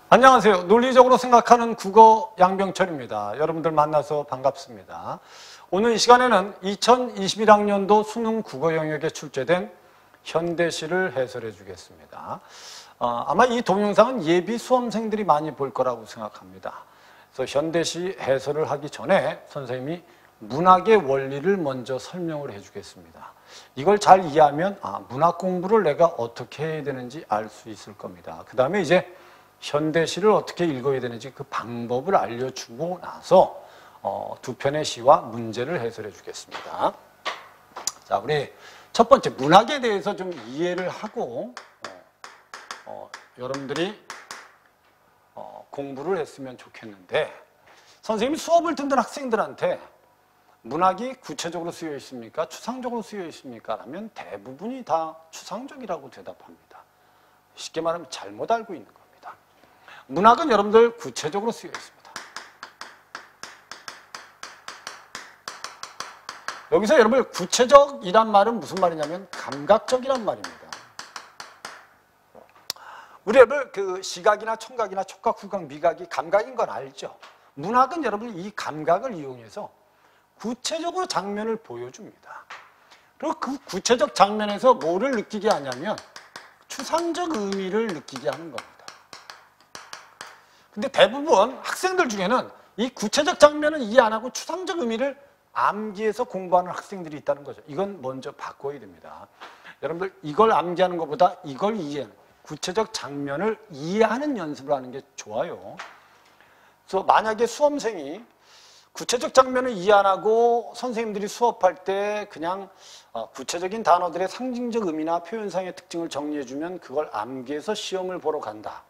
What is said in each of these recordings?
안녕하세요. 논리적으로 생각하는 국어 양병철입니다. 여러분들 만나서 반갑습니다. 오늘 이 시간에는 2021학년도 수능 국어 영역에 출제된 현대시를 해설해 주겠습니다. 아마 이 동영상은 예비 수험생들이 많이 볼 거라고 생각합니다. 그래서 현대시 해설을 하기 전에 선생님이 문학의 원리를 먼저 설명을 해 주겠습니다. 이걸 잘 이해하면 문학 공부를 내가 어떻게 해야 되는지 알 수 있을 겁니다. 그 다음에 이제 현대시를 어떻게 읽어야 되는지 그 방법을 알려주고 나서 두 편의 시와 문제를 해설해 주겠습니다. 자, 우리 첫 번째 문학에 대해서 좀 이해를 하고 여러분들이 공부를 했으면 좋겠는데, 선생님이 수업을 듣는 학생들한테 문학이 구체적으로 쓰여 있습니까? 추상적으로 쓰여 있습니까? 라면 대부분이 다 추상적이라고 대답합니다. 쉽게 말하면 잘못 알고 있는 겁니다. 문학은 여러분들 구체적으로 쓰여 있습니다. 여기서 여러분들 구체적이란 말은 무슨 말이냐면 감각적이란 말입니다. 우리 여러분 그 시각이나 청각이나 촉각, 후각, 미각이 감각인 건 알죠? 문학은 여러분 이 감각을 이용해서 구체적으로 장면을 보여줍니다. 그리고 그 구체적 장면에서 뭐를 느끼게 하냐면 추상적 의미를 느끼게 하는 겁니다. 근데 대부분 학생들 중에는 이 구체적 장면은 이해 안 하고 추상적 의미를 암기해서 공부하는 학생들이 있다는 거죠. 이건 먼저 바꿔야 됩니다. 여러분들 이걸 암기하는 것보다 이걸 이해하는, 구체적 장면을 이해하는 연습을 하는 게 좋아요. 그래서 만약에 수험생이 구체적 장면을 이해 안 하고 선생님들이 수업할 때 그냥 구체적인 단어들의 상징적 의미나 표현상의 특징을 정리해주면 그걸 암기해서 시험을 보러 간다.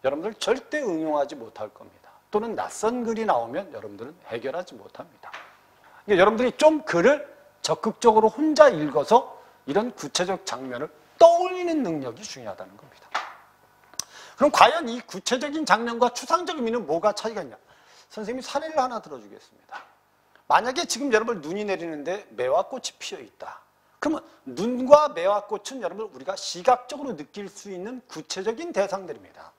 여러분들 절대 응용하지 못할 겁니다. 또는 낯선 글이 나오면 여러분들은 해결하지 못합니다. 그러니까 여러분들이 좀 글을 적극적으로 혼자 읽어서 이런 구체적 장면을 떠올리는 능력이 중요하다는 겁니다. 그럼 과연 이 구체적인 장면과 추상적 의미는 뭐가 차이가 있냐? 선생님이 사례를 하나 들어주겠습니다. 만약에 지금 여러분 눈이 내리는데 매화꽃이 피어 있다. 그러면 눈과 매화꽃은 여러분 우리가 시각적으로 느낄 수 있는 구체적인 대상들입니다.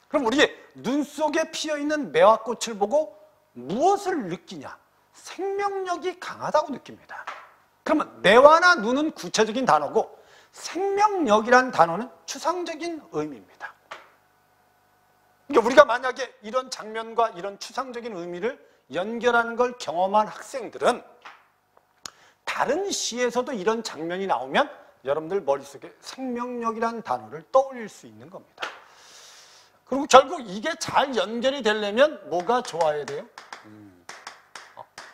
그럼 우리 눈 속에 피어있는 매화꽃을 보고 무엇을 느끼냐? 생명력이 강하다고 느낍니다. 그러면 매화나 눈은 구체적인 단어고 생명력이란 단어는 추상적인 의미입니다. 그러니까 우리가 만약에 이런 장면과 이런 추상적인 의미를 연결하는 걸 경험한 학생들은 다른 시에서도 이런 장면이 나오면 여러분들 머릿속에 생명력이란 단어를 떠올릴 수 있는 겁니다. 그리고 결국 이게 잘 연결이 되려면 뭐가 좋아야 돼요?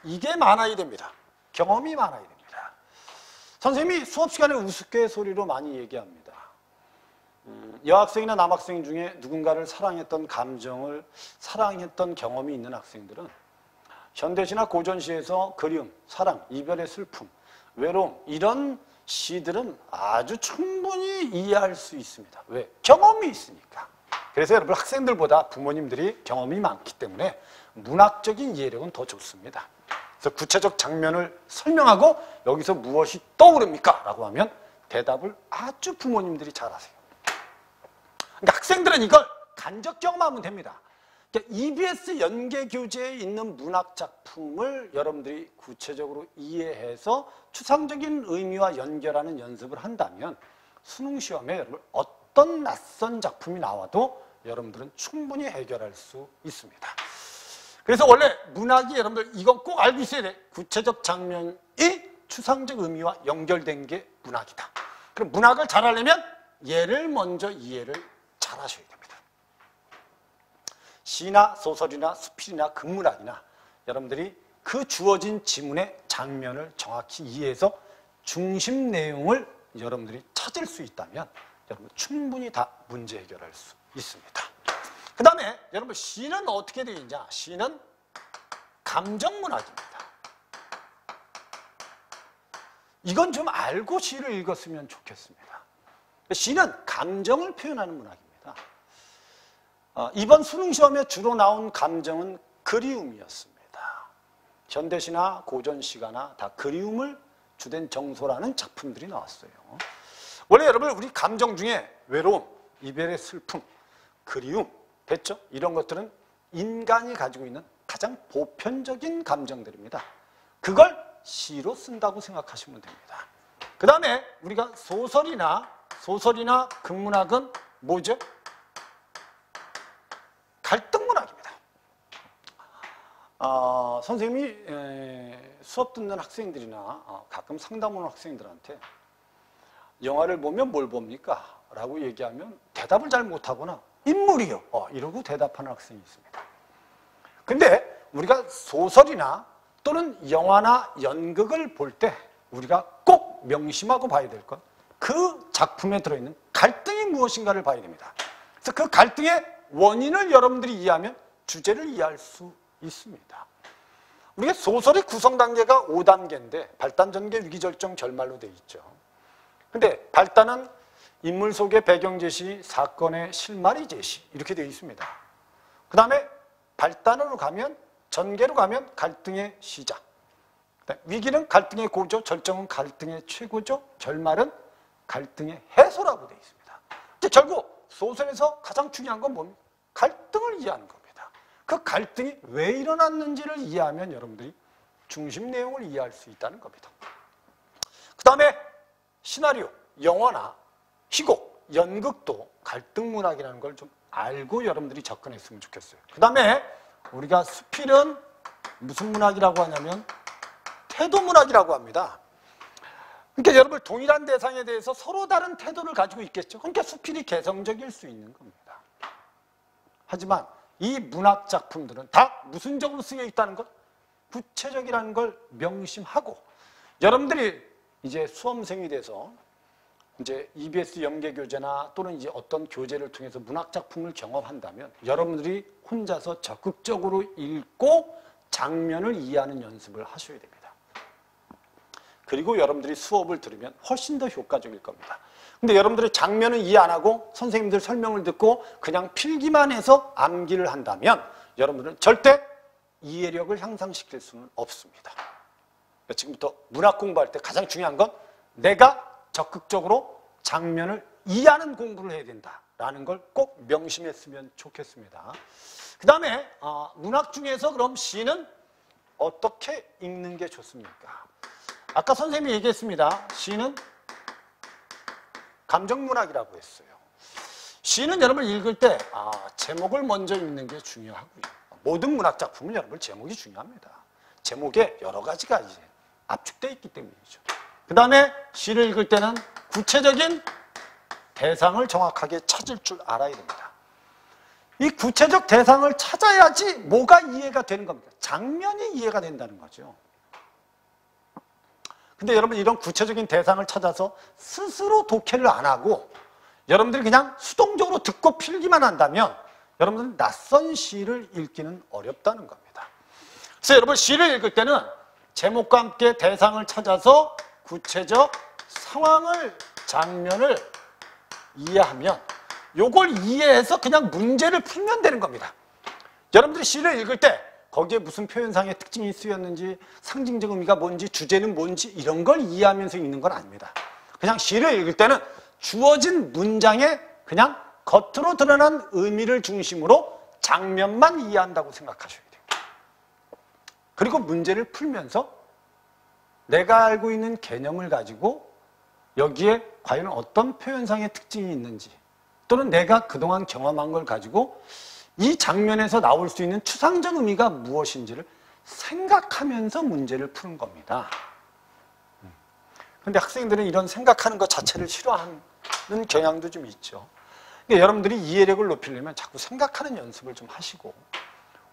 이게 많아야 됩니다. 경험이 많아야 됩니다. 선생님이 수업 시간에 우스갯소리로 많이 얘기합니다. 여학생이나 남학생 중에 누군가를 사랑했던 감정을 사랑했던 경험이 있는 학생들은 현대시나 고전시에서 그리움, 사랑, 이별의 슬픔, 외로움 이런 시들은 아주 충분히 이해할 수 있습니다. 왜? 경험이 있으니까. 그래서 여러분 학생들보다 부모님들이 경험이 많기 때문에 문학적인 이해력은 더 좋습니다. 그래서 구체적 장면을 설명하고 여기서 무엇이 떠오릅니까? 라고 하면 대답을 아주 부모님들이 잘하세요. 그러니까 학생들은 이걸 간접 경험하면 됩니다. 그러니까 EBS 연계교재에 있는 문학 작품을 여러분들이 구체적으로 이해해서 추상적인 의미와 연결하는 연습을 한다면 수능 시험에 여러분 어떤 낯선 작품이 나와도 여러분들은 충분히 해결할 수 있습니다. 그래서 원래 문학이 여러분들 이건 꼭 알고 있어야 돼. 구체적 장면이 추상적 의미와 연결된 게 문학이다. 그럼 문학을 잘 하려면 얘를 먼저 이해를 잘 하셔야 됩니다. 시나 소설이나 수필이나 극문학이나 여러분들이 그 주어진 지문의 장면을 정확히 이해해서 중심 내용을 여러분들이 찾을 수 있다면 여러분 충분히 다 문제 해결할 수 있습니다. 그 다음에 여러분 시는 어떻게 되어 있냐? 시는 감정문학입니다. 이건 좀 알고 시를 읽었으면 좋겠습니다. 시는 감정을 표현하는 문학입니다. 이번 수능시험에 주로 나온 감정은 그리움이었습니다. 현대시나 고전시가나 다 그리움을 주된 정서라는 작품들이 나왔어요. 원래 여러분 우리 감정 중에 외로움, 이별의 슬픔, 그리움 됐죠? 이런 것들은 인간이 가지고 있는 가장 보편적인 감정들입니다. 그걸 시로 쓴다고 생각하시면 됩니다. 그 다음에 우리가 소설이나 극문학은 뭐죠? 갈등문학입니다. 선생님이 수업 듣는 학생들이나 가끔 상담하는 학생들한테 영화를 보면 뭘 봅니까? 라고 얘기하면 대답을 잘 못하거나 인물이요. 이러고 대답하는 학생이 있습니다. 근데 우리가 소설이나 또는 영화나 연극을 볼 때 우리가 꼭 명심하고 봐야 될 건 그 작품에 들어있는 갈등이 무엇인가를 봐야 됩니다. 그래서 그 갈등의 원인을 여러분들이 이해하면 주제를 이해할 수 있습니다. 우리가 소설의 구성 단계가 5단계인데 발단, 전개, 위기, 절정, 결말로 되어 있죠. 근데 발단은 인물 속의 배경 제시, 사건의 실마리 제시 이렇게 되어 있습니다. 그 다음에 발단으로 가면, 전개로 가면 갈등의 시작, 위기는 갈등의 고조, 절정은 갈등의 최고조, 결말은 갈등의 해소라고 되어 있습니다. 이제 결국 소설에서 가장 중요한 건 뭡니까? 갈등을 이해하는 겁니다. 그 갈등이 왜 일어났는지를 이해하면 여러분들이 중심 내용을 이해할 수 있다는 겁니다. 그 다음에 시나리오, 영화나 희곡, 연극도 갈등 문학이라는 걸 좀 알고 여러분들이 접근했으면 좋겠어요. 그 다음에 우리가 수필은 무슨 문학이라고 하냐면 태도 문학이라고 합니다. 그러니까 여러분 동일한 대상에 대해서 서로 다른 태도를 가지고 있겠죠. 그러니까 수필이 개성적일 수 있는 겁니다. 하지만 이 문학 작품들은 다 무슨 적으로 쓰여 있다는 것, 구체적이라는 걸 명심하고 여러분들이 이제 수험생이 돼서 이제 EBS 연계교재나 또는 이제 어떤 교재를 통해서 문학 작품을 경험한다면 여러분들이 혼자서 적극적으로 읽고 장면을 이해하는 연습을 하셔야 됩니다. 그리고 여러분들이 수업을 들으면 훨씬 더 효과적일 겁니다. 근데 여러분들이 장면을 이해 안 하고 선생님들 설명을 듣고 그냥 필기만 해서 암기를 한다면 여러분들은 절대 이해력을 향상시킬 수는 없습니다. 지금부터 문학 공부할 때 가장 중요한 건 내가 적극적으로 장면을 이해하는 공부를 해야 된다라는 걸 꼭 명심했으면 좋겠습니다. 그 다음에 문학 중에서 그럼 시는 어떻게 읽는 게 좋습니까? 아까 선생님이 얘기했습니다. 시는 감정문학이라고 했어요. 시는 여러분 읽을 때 제목을 먼저 읽는 게 중요하고요. 모든 문학 작품은 여러분 제목이 중요합니다. 제목에 여러 가지가 이제 압축되어 있기 때문이죠. 그 다음에 시를 읽을 때는 구체적인 대상을 정확하게 찾을 줄 알아야 됩니다. 이 구체적 대상을 찾아야지 뭐가 이해가 되는 겁니다. 장면이 이해가 된다는 거죠. 근데 여러분 이런 구체적인 대상을 찾아서 스스로 독해를 안 하고 여러분들이 그냥 수동적으로 듣고 필기만 한다면 여러분들은 낯선 시를 읽기는 어렵다는 겁니다. 그래서 여러분 시를 읽을 때는 제목과 함께 대상을 찾아서 구체적 상황을, 장면을 이해하면 요걸 이해해서 그냥 문제를 풀면 되는 겁니다. 여러분들이 시를 읽을 때 거기에 무슨 표현상의 특징이 쓰였는지, 상징적 의미가 뭔지, 주제는 뭔지 이런 걸 이해하면서 읽는 건 아닙니다. 그냥 시를 읽을 때는 주어진 문장에 그냥 겉으로 드러난 의미를 중심으로 장면만 이해한다고 생각하셔야 돼요. 그리고 문제를 풀면서 내가 알고 있는 개념을 가지고 여기에 과연 어떤 표현상의 특징이 있는지 또는 내가 그동안 경험한 걸 가지고 이 장면에서 나올 수 있는 추상적 의미가 무엇인지를 생각하면서 문제를 푸는 겁니다. 그런데 학생들은 이런 생각하는 것 자체를 싫어하는 경향도 좀 있죠. 그러니까 여러분들이 이해력을 높이려면 자꾸 생각하는 연습을 좀 하시고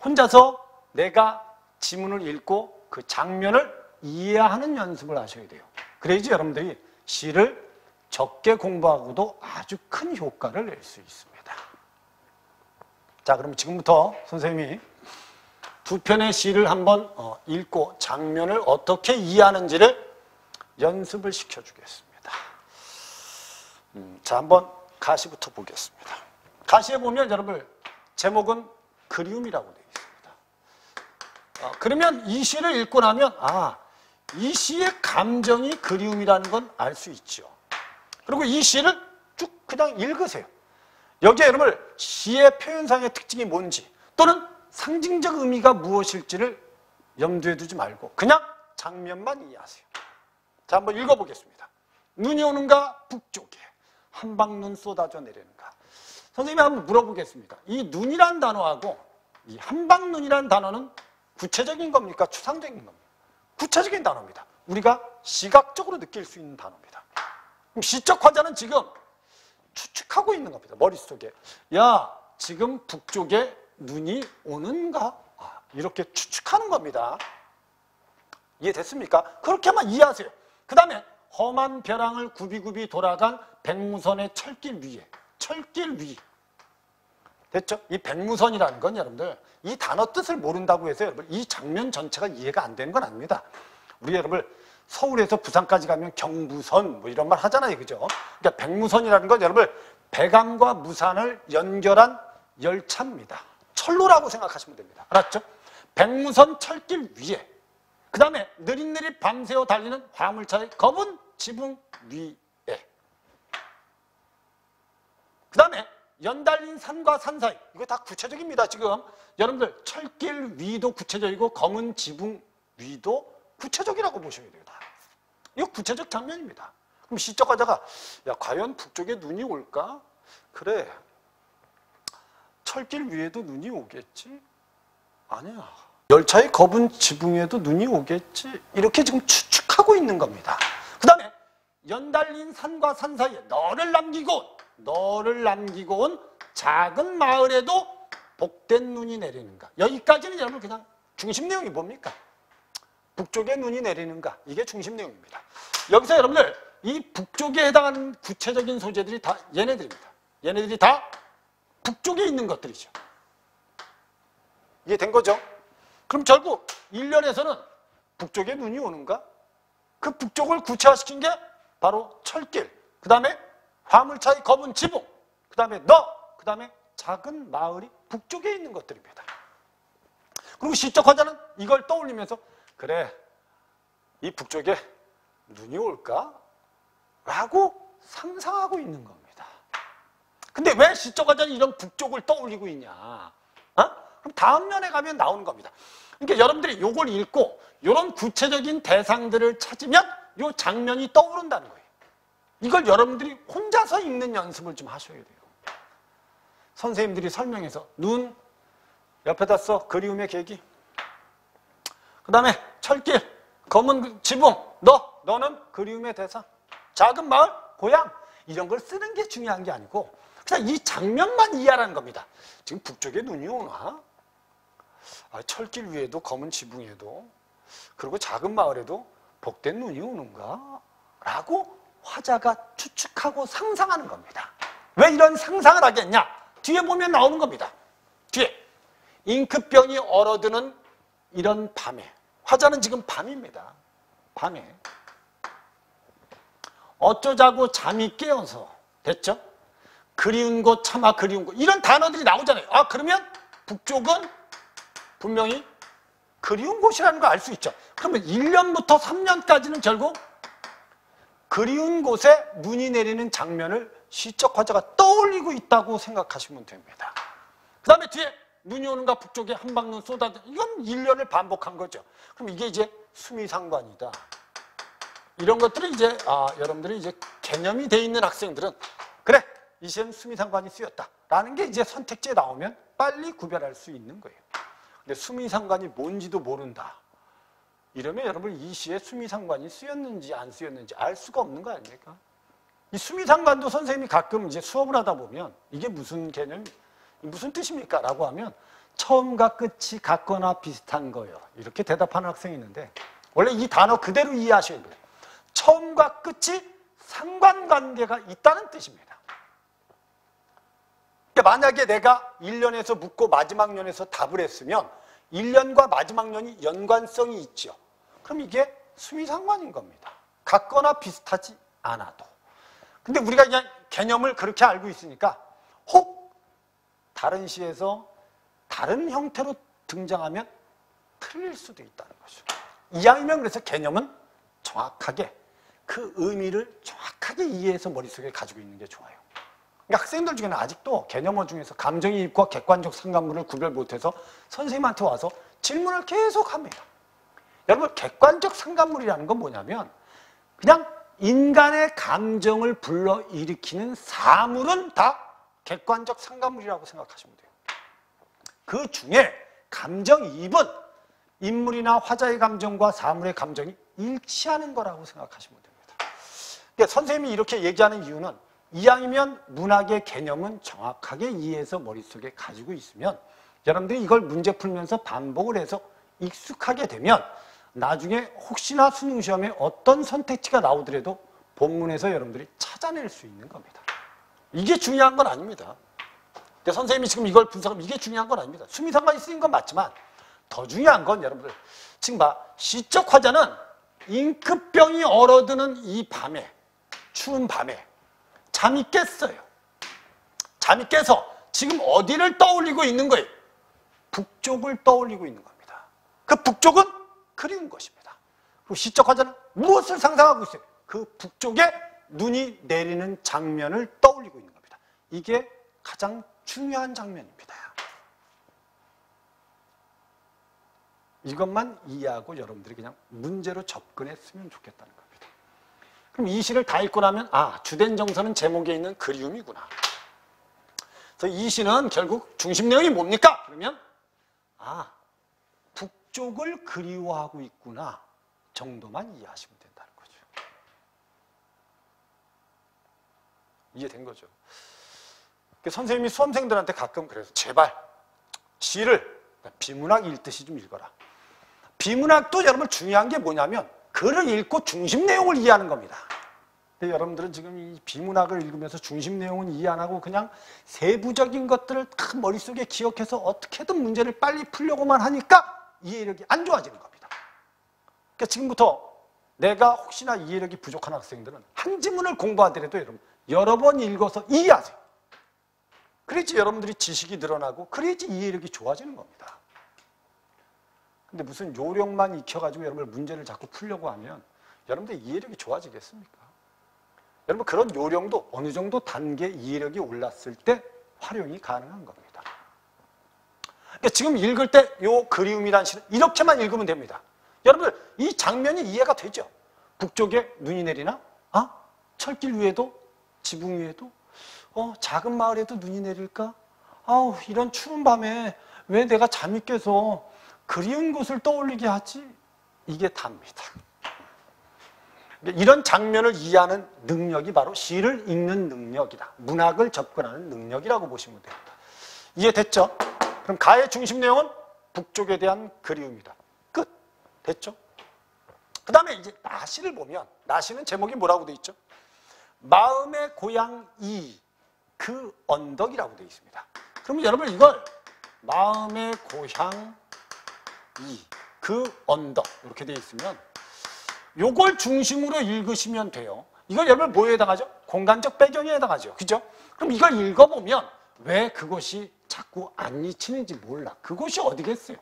혼자서 내가 지문을 읽고 그 장면을 이해하는 연습을 하셔야 돼요. 그래야지 여러분들이 시를 적게 공부하고도 아주 큰 효과를 낼 수 있습니다. 자, 그럼 지금부터 선생님이 두 편의 시를 한번 읽고 장면을 어떻게 이해하는지를 연습을 시켜주겠습니다. 자, 한번 가시부터 보겠습니다. 가시에 보면 여러분 제목은 그리움이라고 되어 있습니다. 그러면 이 시를 읽고 나면 이 시의 감정이 그리움이라는 건 알 수 있죠. 그리고 이 시를 쭉 그냥 읽으세요. 여기에 여러분들 시의 표현상의 특징이 뭔지 또는 상징적 의미가 무엇일지를 염두에 두지 말고 그냥 장면만 이해하세요. 자, 한번 읽어보겠습니다. 눈이 오는가 북쪽에 한방눈 쏟아져 내리는가. 선생님이 한번 물어보겠습니다. 이 눈이란 단어하고 이 한방눈이란 단어는 구체적인 겁니까? 추상적인 겁니까? 구체적인 단어입니다. 우리가 시각적으로 느낄 수 있는 단어입니다. 그럼 시적 화자는 지금 추측하고 있는 겁니다. 머릿속에. 야, 지금 북쪽에 눈이 오는가? 이렇게 추측하는 겁니다. 이해됐습니까? 그렇게만 이해하세요. 그 다음에 험한 벼랑을 굽이굽이 돌아간 백무선의 철길 위에. 철길 위. 됐죠? 이 백무선이라는 건 여러분들 이 단어 뜻을 모른다고 해서 여러분 이 장면 전체가 이해가 안 되는 건 아닙니다. 우리 여러분 서울에서 부산까지 가면 경부선 뭐 이런 말 하잖아요. 그죠? 그러니까 백무선이라는 건 여러분 백암과 무산을 연결한 열차입니다. 철로라고 생각하시면 됩니다. 알았죠? 백무선 철길 위에 그 다음에 느릿느릿 밤새워 달리는 화물차의 검은 지붕 위에 그 다음에 연달린 산과 산 사이 이거 다 구체적입니다. 지금 여러분들 철길 위도 구체적이고 검은 지붕 위도 구체적이라고 보셔야 돼요. 다. 이거 구체적 장면입니다. 그럼 시적 화자가 야 과연 북쪽에 눈이 올까? 그래 철길 위에도 눈이 오겠지? 아니야. 열차의 검은 지붕 위에도 눈이 오겠지? 이렇게 지금 추측하고 있는 겁니다. 그 다음에 연달린 산과 산 사이에 너를 남기고 온 작은 마을에도 복된 눈이 내리는가. 여기까지는 여러분 그냥 중심 내용이 뭡니까? 북쪽에 눈이 내리는가. 이게 중심 내용입니다. 여기서 여러분들 이 북쪽에 해당하는 구체적인 소재들이 다 얘네들입니다. 얘네들이 다 북쪽에 있는 것들이죠. 이해된 거죠? 그럼 결국 1년에서는 북쪽에 눈이 오는가? 그 북쪽을 구체화시킨 게 바로 철길, 그 다음에 화물차의 검은 지붕, 그 다음에 그 다음에 작은 마을이 북쪽에 있는 것들입니다. 그리고 시적 화자는 이걸 떠올리면서 그래, 이 북쪽에 눈이 올까? 라고 상상하고 있는 겁니다. 근데 왜 시적 화자는 이런 북쪽을 떠올리고 있냐? 그럼 다음 면에 가면 나오는 겁니다. 그러니까 여러분들이 이걸 읽고 이런 구체적인 대상들을 찾으면 이 장면이 떠오른다는 거예요. 이걸 여러분들이 혼자서 읽는 연습을 좀 하셔야 돼요. 선생님들이 설명해서 눈 옆에다 써 그리움의 계기, 그 다음에 철길, 검은 지붕, 너는 그리움의 대상, 작은 마을, 고향 이런 걸 쓰는 게 중요한 게 아니고 그냥 이 장면만 이해하라는 겁니다. 지금 북쪽에 눈이 오나? 철길 위에도 검은 지붕에도 그리고 작은 마을에도 복된 눈이 오는가? 라고 화자가 추측하고 상상하는 겁니다. 왜 이런 상상을 하겠냐? 뒤에 보면 나오는 겁니다. 뒤에 잉크병이 얼어드는 이런 밤에 화자는 지금 밤입니다. 밤에 어쩌자고 잠이 깨어서 됐죠? 그리운 곳 차마 그리운 곳 이런 단어들이 나오잖아요. 그러면 북쪽은 분명히 그리운 곳이라는 걸 알 수 있죠. 그러면 1년부터 3년까지는 결국 그리운 곳에 눈이 내리는 장면을 시적 화자가 떠올리고 있다고 생각하시면 됩니다. 그 다음에 뒤에 눈이 오는가 북쪽에 한방눈 쏟아져 이건 1년을 반복한 거죠. 그럼 이게 이제 수미상관이다. 이런 것들은 이제 여러분들이 이제 개념이 돼 있는 학생들은 그래 이 시엔 수미상관이 쓰였다 라는 게 이제 선택지에 나오면 빨리 구별할 수 있는 거예요. 근데 수미상관이 뭔지도 모른다 이러면 여러분 이 시에 수미상관이 쓰였는지 안 쓰였는지 알 수가 없는 거 아닙니까? 이 수미상관도 선생님이 가끔 이제 수업을 하다 보면 이게 무슨 개념, 무슨 뜻입니까? 라고 하면 처음과 끝이 같거나 비슷한 거예요. 이렇게 대답하는 학생이 있는데 원래 이 단어 그대로 이해하셔야 돼요. 처음과 끝이 상관관계가 있다는 뜻입니다. 그러니까 만약에 내가 1년에서 묻고 마지막 년에서 답을 했으면 1년과 마지막 년이 연관성이 있죠. 그럼 이게 수미상관인 겁니다. 같거나 비슷하지 않아도. 근데 우리가 그냥 개념을 그렇게 알고 있으니까 혹 다른 시에서 다른 형태로 등장하면 틀릴 수도 있다는 거죠. 이왕이면 그래서 개념은 정확하게 그 의미를 정확하게 이해해서 머릿속에 가지고 있는 게 좋아요. 그러니까 학생들 중에는 아직도 개념어 중에서 감정이입과 객관적 상관물을 구별 못해서 선생님한테 와서 질문을 계속 합니다. 여러분, 객관적 상관물이라는 건 뭐냐면 그냥 인간의 감정을 불러일으키는 사물은 다 객관적 상관물이라고 생각하시면 돼요. 그 중에 감정이입은 인물이나 화자의 감정과 사물의 감정이 일치하는 거라고 생각하시면 됩니다. 그러니까 선생님이 이렇게 얘기하는 이유는 이왕이면 문학의 개념은 정확하게 이해해서 머릿속에 가지고 있으면 여러분들이 이걸 문제 풀면서 반복을 해서 익숙하게 되면 나중에 혹시나 수능시험에 어떤 선택지가 나오더라도 본문에서 여러분들이 찾아낼 수 있는 겁니다. 이게 중요한 건 아닙니다. 근데 선생님이 지금 이걸 분석하면 이게 중요한 건 아닙니다. 수미상관이 쓰인 건 맞지만 더 중요한 건 여러분들 지금 봐, 시적 화자는 잉크병이 얼어드는 이 밤에, 추운 밤에 잠이 깼어요. 잠이 깨서 지금 어디를 떠올리고 있는 거예요? 북쪽을 떠올리고 있는 겁니다. 그 북쪽은 그리운 것입니다. 그리고 시적 화자는 무엇을 상상하고 있어요? 그 북쪽에 눈이 내리는 장면을 떠올리고 있는 겁니다. 이게 가장 중요한 장면입니다. 이것만 이해하고 여러분들이 그냥 문제로 접근했으면 좋겠다는 겁니다. 그럼 이 시를 다 읽고 나면 주된 정서는 제목에 있는 그리움이구나. 그래서 이 시는 결국 중심 내용이 뭡니까? 그러면 북쪽을 그리워하고 있구나 정도만 이해하시면 된다는 거죠. 이해된 거죠. 선생님이 수험생들한테 가끔 그래서 제발 시를 비문학 읽듯이 좀 읽어라. 비문학도 여러분 중요한 게 뭐냐면 글을 읽고 중심 내용을 이해하는 겁니다. 근데 여러분들은 지금 이 비문학을 읽으면서 중심 내용은 이해 안 하고 그냥 세부적인 것들을 다 머릿속에 기억해서 어떻게든 문제를 빨리 풀려고만 하니까 이해력이 안 좋아지는 겁니다. 그러니까 지금부터 내가 혹시나 이해력이 부족한 학생들은 한 지문을 공부하더라도 여러분 여러 번 읽어서 이해하세요. 그래야지 여러분들이 지식이 늘어나고 그래야지 이해력이 좋아지는 겁니다. 근데 무슨 요령만 익혀가지고 여러분들 문제를 자꾸 풀려고 하면 여러분들 이해력이 좋아지겠습니까? 여러분 그런 요령도 어느 정도 단계 이해력이 올랐을 때 활용이 가능한 겁니다. 그러니까 지금 읽을 때 요 그리움이라는 시는 이렇게만 읽으면 됩니다. 여러분들 이 장면이 이해가 되죠? 북쪽에 눈이 내리나? 철길 위에도 지붕 위에도 작은 마을에도 눈이 내릴까? 이런 추운 밤에 왜 내가 잠이 깨서 그리운 곳을 떠올리게 하지? 이게 답니다. 이런 장면을 이해하는 능력이 바로 시를 읽는 능력이다. 문학을 접근하는 능력이라고 보시면 됩니다. 이해됐죠? 그럼 가의 중심 내용은 북쪽에 대한 그리움이다. 끝. 됐죠? 그 다음에 이제 나시를 보면 나시는 제목이 뭐라고 돼 있죠? 마음의 고향 그 언덕이라고 되어 있습니다. 그러면 여러분 이걸 마음의 고향 그 언덕 이렇게 되어 있으면 요걸 중심으로 읽으시면 돼요. 이걸 여러분 뭐에 해당하죠? 공간적 배경에 해당하죠. 그죠? 그럼 이걸 읽어보면 왜 그것이 자꾸 안 잊히는지 몰라. 그것이 어디겠어요?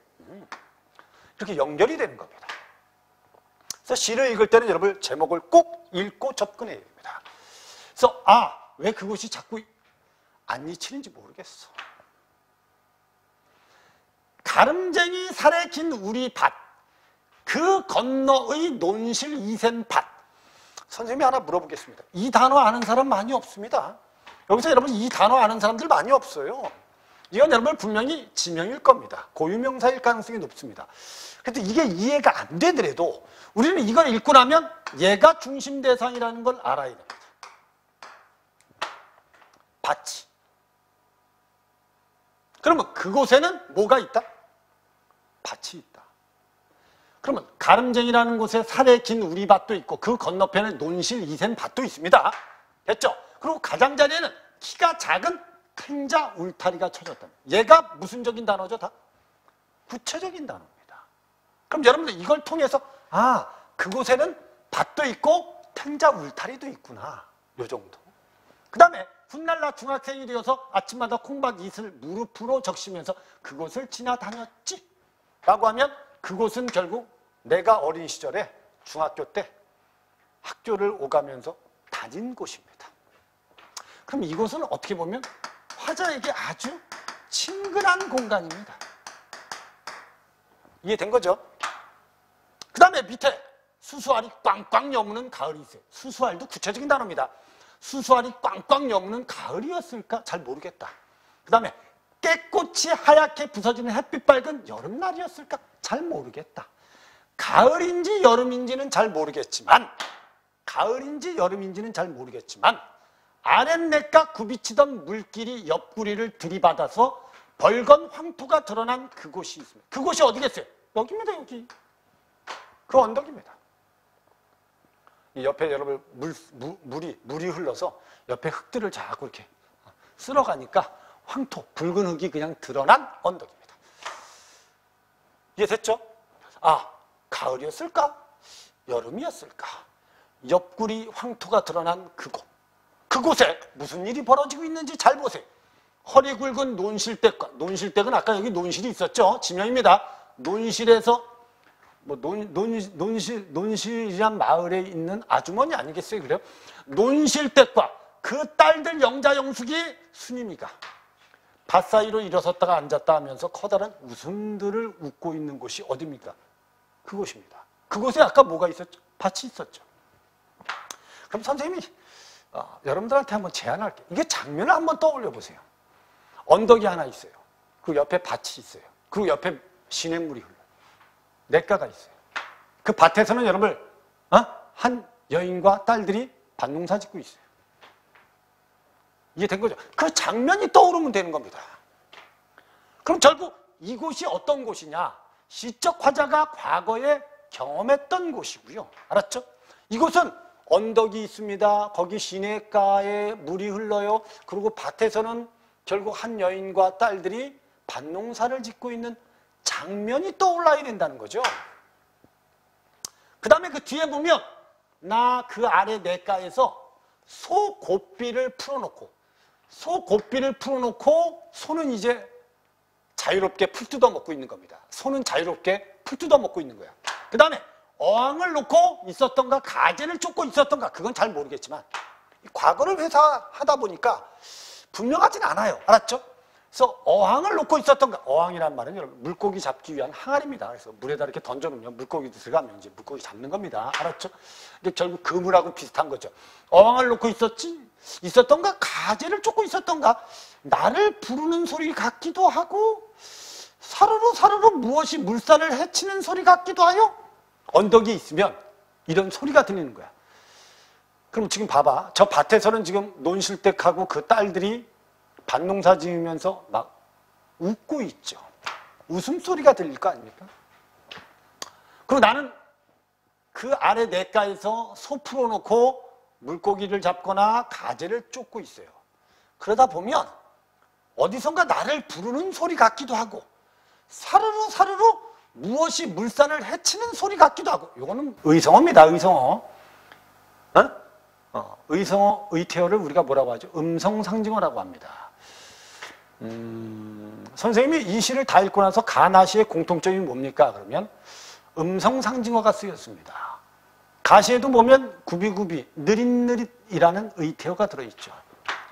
이렇게 연결이 되는 겁니다. 그래서 시를 읽을 때는 여러분 제목을 꼭 읽고 접근해야 됩니다. 그래서 왜 그것이 자꾸 안 잊히는지 모르겠어. 가름쟁이 살에 긴 우리 밭, 그 건너의 논실 이센 밭. 선생님이 하나 물어보겠습니다. 이 단어 아는 사람 많이 없습니다. 여기서 여러분 이 단어 아는 사람들 많이 없어요. 이건 여러분 분명히 지명일 겁니다. 고유명사일 가능성이 높습니다. 그래도 이게 이해가 안 되더라도 우리는 이걸 읽고 나면 얘가 중심 대상이라는 걸 알아야 됩니다. 밭이. 그러면 그곳에는 뭐가 있다? 밭이 있다. 그러면 가름쟁이라는 곳에 살에 긴 우리밭도 있고 그 건너편에 논실 이센 밭도 있습니다. 됐죠? 그리고 가장자리에는 키가 작은 탱자 울타리가 쳐졌다. 얘가 무슨적인 단어죠? 다 구체적인 단어입니다. 그럼 여러분들 이걸 통해서 그곳에는 밭도 있고 탱자 울타리도 있구나. 요 정도. 그 다음에 훗날 나 중학생이 되어서 아침마다 콩밭 잇을 무릎으로 적시면서 그곳을 지나다녔지 라고 하면 그곳은 결국 내가 어린 시절에 중학교 때 학교를 오가면서 다닌 곳입니다. 그럼 이곳은 어떻게 보면 화자에게 아주 친근한 공간입니다. 이해된 거죠? 그 다음에 밑에 수수알이 꽝꽝 여무는 가을이 있어요. 수수알도 구체적인 단어입니다. 수수알이 꽝꽝 여무는 가을이었을까? 잘 모르겠다. 그 다음에 깨꽃이 하얗게 부서지는 햇빛 밝은 여름날이었을까? 잘 모르겠다. 가을인지 여름인지는 잘 모르겠지만 아랫내가 굽이치던 물길이 옆구리를 들이받아서 벌건 황토가 드러난 그곳이 있습니다. 그곳이 어디겠어요? 여기입니다. 여기. 그 언덕입니다. 이 옆에 여러분 물이 흘러서 옆에 흙들을 자꾸 이렇게 쓸어가니까 황토, 붉은 흙이 그냥 드러난 언덕입니다. 이해됐죠? 아, 가을이었을까? 여름이었을까? 옆구리 황토가 드러난 그곳. 그곳에 무슨 일이 벌어지고 있는지 잘 보세요. 허리 굵은 논실댁과, 논실댁은 아까 여기 논실이 있었죠? 지명입니다. 논실에서 논실이란 마을에 있는 아주머니 아니겠어요? 그래요? 논실댁과 그 딸들 영자 영숙이 수님이가 밭 사이로 일어섰다가 앉았다 하면서 커다란 웃음들을 웃고 있는 곳이 어디입니까? 그곳입니다. 그곳에 아까 뭐가 있었죠? 밭이 있었죠. 그럼 선생님이 여러분들한테 한번 제안할게요. 이게 장면을 한번 떠올려 보세요. 언덕이 하나 있어요. 그 옆에 밭이 있어요. 그리고 옆에 시냇물이 흘러요. 냇가가 있어요. 그 밭에서는 여러분 한 여인과 딸들이 밭농사 짓고 있어요. 이해된 거죠? 그 장면이 떠오르면 되는 겁니다. 그럼 결국 이곳이 어떤 곳이냐? 시적 화자가 과거에 경험했던 곳이고요. 알았죠? 이곳은 언덕이 있습니다. 거기 시냇가에 물이 흘러요. 그리고 밭에서는 결국 한 여인과 딸들이 밭농사를 짓고 있는 장면이 떠올라야 된다는 거죠. 그 다음에 그 뒤에 보면 나 그 아래 냇가에서 소 고삐를 풀어놓고 소는 이제 자유롭게 풀 뜯어 먹고 있는 겁니다. 소는 자유롭게 풀 뜯어 먹고 있는 거야. 그 다음에 어항을 놓고 있었던가 가재를 쫓고 있었던가 그건 잘 모르겠지만 과거를 회사하다 보니까 분명하진 않아요. 알았죠? 그래서 어항을 놓고 있었던가, 어항이란 말은 여러분 물고기 잡기 위한 항아리입니다. 그래서 물에다 이렇게 던져놓으면 물고기도 들어가면 이제 물고기 잡는 겁니다. 알았죠? 이게 결국 그물하고 비슷한 거죠. 어항을 놓고 있었던가 가재를 쫓고 있었던가 나를 부르는 소리 같기도 하고 사르르 무엇이 물살을 헤치는 소리 같기도 하여 언덕이 있으면 이런 소리가 들리는 거야. 그럼 지금 봐봐. 저 밭에서는 지금 논실댁하고 그 딸들이 밭농사 지으면서 막 웃고 있죠. 웃음소리가 들릴 거 아닙니까? 그리고 나는 그 아래 냇가에서 소 풀어놓고 물고기를 잡거나 가재를 쫓고 있어요. 그러다 보면 어디선가 나를 부르는 소리 같기도 하고 사르르 무엇이 물살을 헤치는 소리 같기도 하고 이거는 의성어입니다. 의성어. 의성어, 의태어를 우리가 뭐라고 하죠? 음성상징어라고 합니다. 선생님이 이 시를 다 읽고 나서 가나시의 공통점이 뭡니까? 그러면 음성상징어가 쓰였습니다. 가시에도 보면 구비구비, 느릿느릿이라는 의태어가 들어있죠.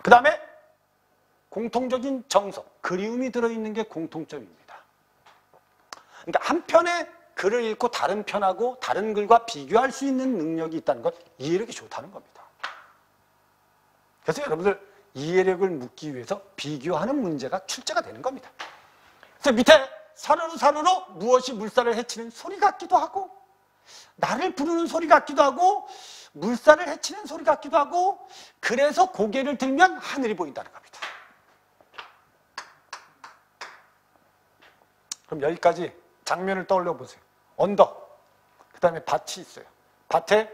그 다음에 공통적인 정서, 그리움이 들어있는 게 공통점입니다. 그러니까 한 편의 글을 읽고 다른 편하고 다른 글과 비교할 수 있는 능력이 있다는 것, 이해력이 좋다는 겁니다. 그래서 여러분들 이해력을 묻기 위해서 비교하는 문제가 출제가 되는 겁니다. 그래서 밑에 사르르 무엇이 물살을 헤치는 소리 같기도 하고 나를 부르는 소리 같기도 하고 물살을 헤치는 소리 같기도 하고 그래서 고개를 들면 하늘이 보인다는 겁니다. 그럼 여기까지 장면을 떠올려 보세요. 언덕, 그 다음에 밭이 있어요. 밭에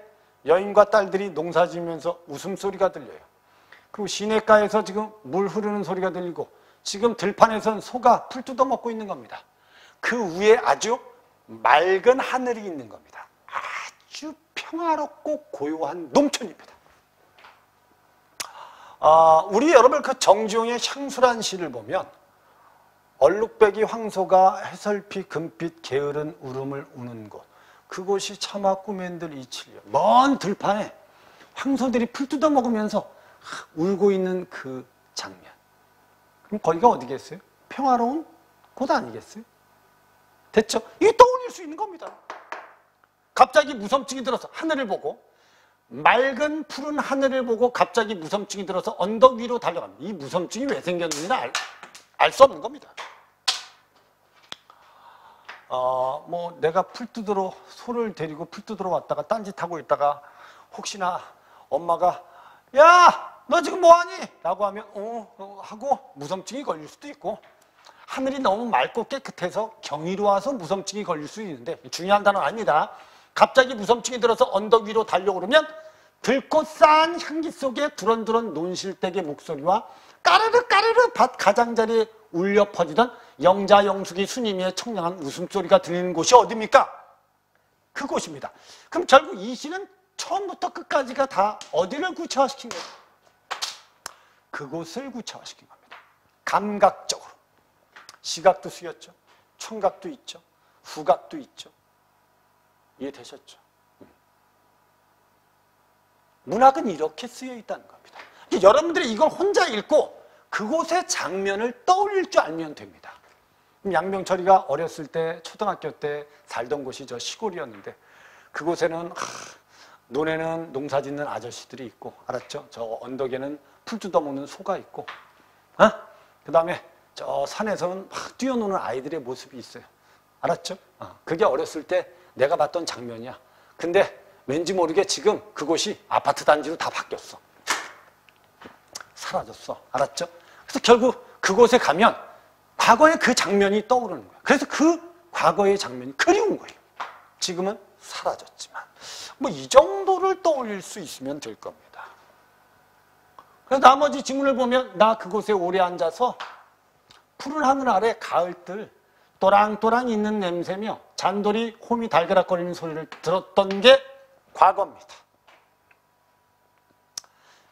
여인과 딸들이 농사 지으면서 웃음소리가 들려요. 그리고 시냇가에서 지금 물 흐르는 소리가 들리고 지금 들판에선 소가 풀 뜯어 먹고 있는 겁니다. 그 위에 아주 맑은 하늘이 있는 겁니다. 아주 평화롭고 고요한 농촌입니다. 우리 여러분 그 정지용의 향수란 시를 보면 얼룩배기 황소가 해설피 금빛 게으른 울음을 우는 곳 그곳이 차마 꿈엔들 이칠려 먼 들판에 황소들이 풀 뜯어 먹으면서 울고 있는 그 장면. 그럼 거기가 어디겠어요? 평화로운 곳 아니겠어요? 됐죠? 이게 떠올릴 수 있는 겁니다. 갑자기 무섬증이 들어서 하늘을 보고, 맑은 푸른 하늘을 보고 갑자기 무섬증이 들어서 언덕 위로 달려갑니다. 이 무섬증이 왜 생겼는지는 알 수 없는 겁니다. 뭐 내가 풀뜯으러 소를 데리고 풀뜯으러 왔다가 딴짓하고 있다가 혹시나 엄마가 야! 너 지금 뭐하니? 라고 하면 하고 무섬증이 걸릴 수도 있고, 하늘이 너무 맑고 깨끗해서 경이로워서 무섬증이 걸릴 수 있는데, 중요한 단어는 아닙니다. 갑자기 무섬증이 들어서 언덕 위로 달려오르면 들꽃 쌓은 향기 속에 두런두런 논실댁의 목소리와 까르르 까르르 밭 가장자리에 울려 퍼지던 영자영숙이 스님의 청량한 웃음소리가 들리는 곳이 어디입니까? 그곳입니다. 그럼 결국 이 시는 처음부터 끝까지가 다 어디를 구체화시킨 거예요? 그곳을 구체화시킨 겁니다. 감각적으로. 시각도 쓰였죠. 청각도 있죠. 후각도 있죠. 이해되셨죠? 문학은 이렇게 쓰여 있다는 겁니다. 여러분들이 이걸 혼자 읽고 그곳의 장면을 떠올릴 줄 알면 됩니다. 양병철이가 어렸을 때 초등학교 때 살던 곳이 저 시골이었는데, 그곳에는 논에는 농사 짓는 아저씨들이 있고, 알았죠? 저 언덕에는 풀 뜯어먹는 소가 있고, 그 다음에 저 산에서는 막 뛰어노는 아이들의 모습이 있어요. 알았죠? 그게 어렸을 때 내가 봤던 장면이야. 근데 왠지 모르게 지금 그곳이 아파트 단지로 다 바뀌었어. 사라졌어. 알았죠? 그래서 결국 그곳에 가면 과거의 그 장면이 떠오르는 거야. 그래서 그 과거의 장면이 그리운 거예요. 지금은 사라졌지만 뭐 이 정도를 떠올릴 수 있으면 될 겁니다. 그래서 나머지 지문을 보면 나 그곳에 오래 앉아서 푸른 하늘 아래 가을들 또랑또랑 있는 냄새며 잔돌이 홈이 달그락거리는 소리를 들었던 게 과거입니다.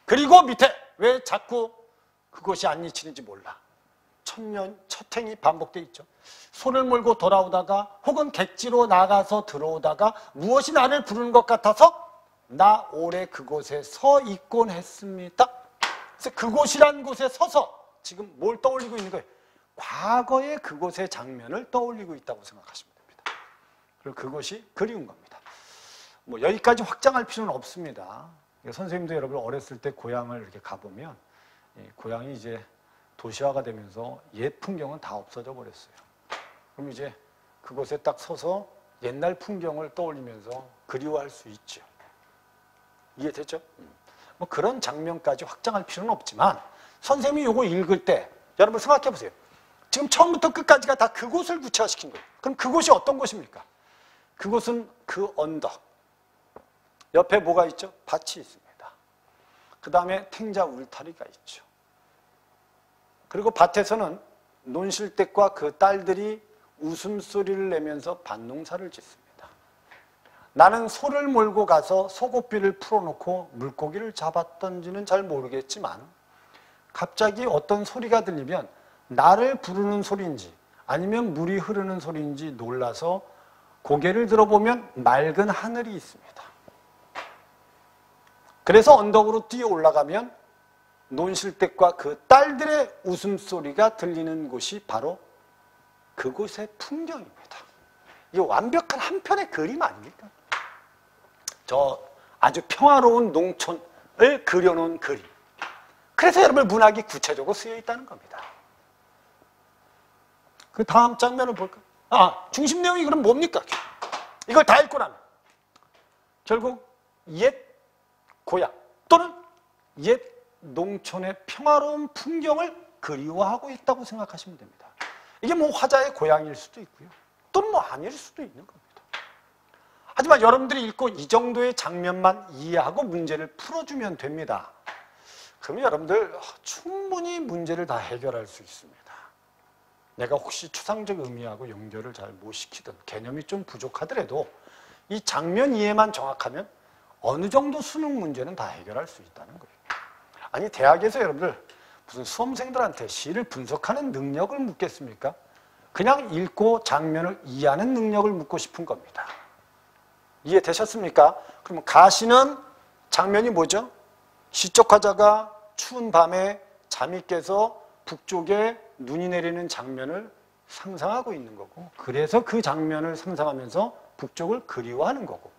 그리고 밑에 왜 자꾸 그것이 안 잊히는지 몰라. 천년, 첫행이 반복돼 있죠. 손을 몰고 돌아오다가 혹은 객지로 나가서 들어오다가 무엇이 나를 부르는 것 같아서 나 오래 그곳에 서 있곤 했습니다. 그래서 그곳이란 곳에 서서 지금 뭘 떠올리고 있는 거예요? 과거의 그곳의 장면을 떠올리고 있다고 생각하시면 됩니다. 그리고 그것이 그리운 겁니다. 뭐 여기까지 확장할 필요는 없습니다. 선생님도 여러분 어렸을 때 고향을 이렇게 가보면 고향이 이제 도시화가 되면서 옛 풍경은 다 없어져 버렸어요. 그럼 이제 그곳에 딱 서서 옛날 풍경을 떠올리면서 그리워할 수 있죠. 이해됐죠? 뭐 그런 장면까지 확장할 필요는 없지만 선생님이 이거 읽을 때 여러분 생각해 보세요. 지금 처음부터 끝까지가 다 그곳을 구체화시킨 거예요. 그럼 그곳이 어떤 곳입니까? 그곳은 그 언덕. 옆에 뭐가 있죠? 밭이 있습니다. 그 다음에 탱자 울타리가 있죠. 그리고 밭에서는 논실댁과 그 딸들이 웃음소리를 내면서 밭농사를 짓습니다. 나는 소를 몰고 가서 소고삐를 풀어놓고 물고기를 잡았던지는 잘 모르겠지만 갑자기 어떤 소리가 들리면 나를 부르는 소리인지 아니면 물이 흐르는 소리인지 놀라서 고개를 들어보면 맑은 하늘이 있습니다. 그래서 언덕으로 뛰어 올라가면 논실댁과 그 딸들의 웃음소리가 들리는 곳이 바로 그곳의 풍경입니다. 이게 완벽한 한 편의 그림 아닙니까? 저 아주 평화로운 농촌을 그려놓은 그림. 그래서 여러분 문학이 구체적으로 쓰여 있다는 겁니다. 그 다음 장면을 볼까요? 중심 내용이 그럼 뭡니까? 이걸 다 읽고 나면 결국 옛 고향 또는 옛 농촌의 평화로운 풍경을 그리워하고 있다고 생각하시면 됩니다. 이게 뭐 화자의 고향일 수도 있고요. 또는 뭐 아닐 수도 있는 겁니다. 하지만 여러분들이 읽고 이 정도의 장면만 이해하고 문제를 풀어주면 됩니다. 그러면 여러분들 충분히 문제를 다 해결할 수 있습니다. 내가 혹시 추상적 의미하고 연결을 잘 못 시키든 개념이 좀 부족하더라도 이 장면 이해만 정확하면 어느 정도 수능 문제는 다 해결할 수 있다는 거예요. 아니 대학에서 여러분들 무슨 수험생들한테 시를 분석하는 능력을 묻겠습니까? 그냥 읽고 장면을 이해하는 능력을 묻고 싶은 겁니다. 이해되셨습니까? 그러면 가시는 장면이 뭐죠? 시적 화자가 추운 밤에 잠이 깨서 북쪽에 눈이 내리는 장면을 상상하고 있는 거고, 그래서 그 장면을 상상하면서 북쪽을 그리워하는 거고,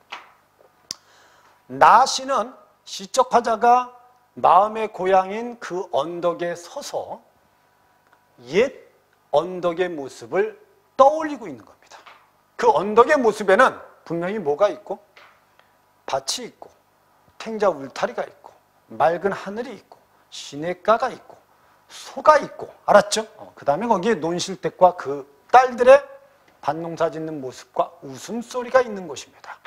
나시는 시적 화자가 마음의 고향인 그 언덕에 서서 옛 언덕의 모습을 떠올리고 있는 겁니다. 그 언덕의 모습에는 분명히 뭐가 있고, 밭이 있고, 탱자 울타리가 있고, 맑은 하늘이 있고, 시냇가가 있고, 소가 있고, 알았죠? 그 다음에 거기에 논실댁과 그 딸들의 밭농사 짓는 모습과 웃음소리가 있는 곳입니다.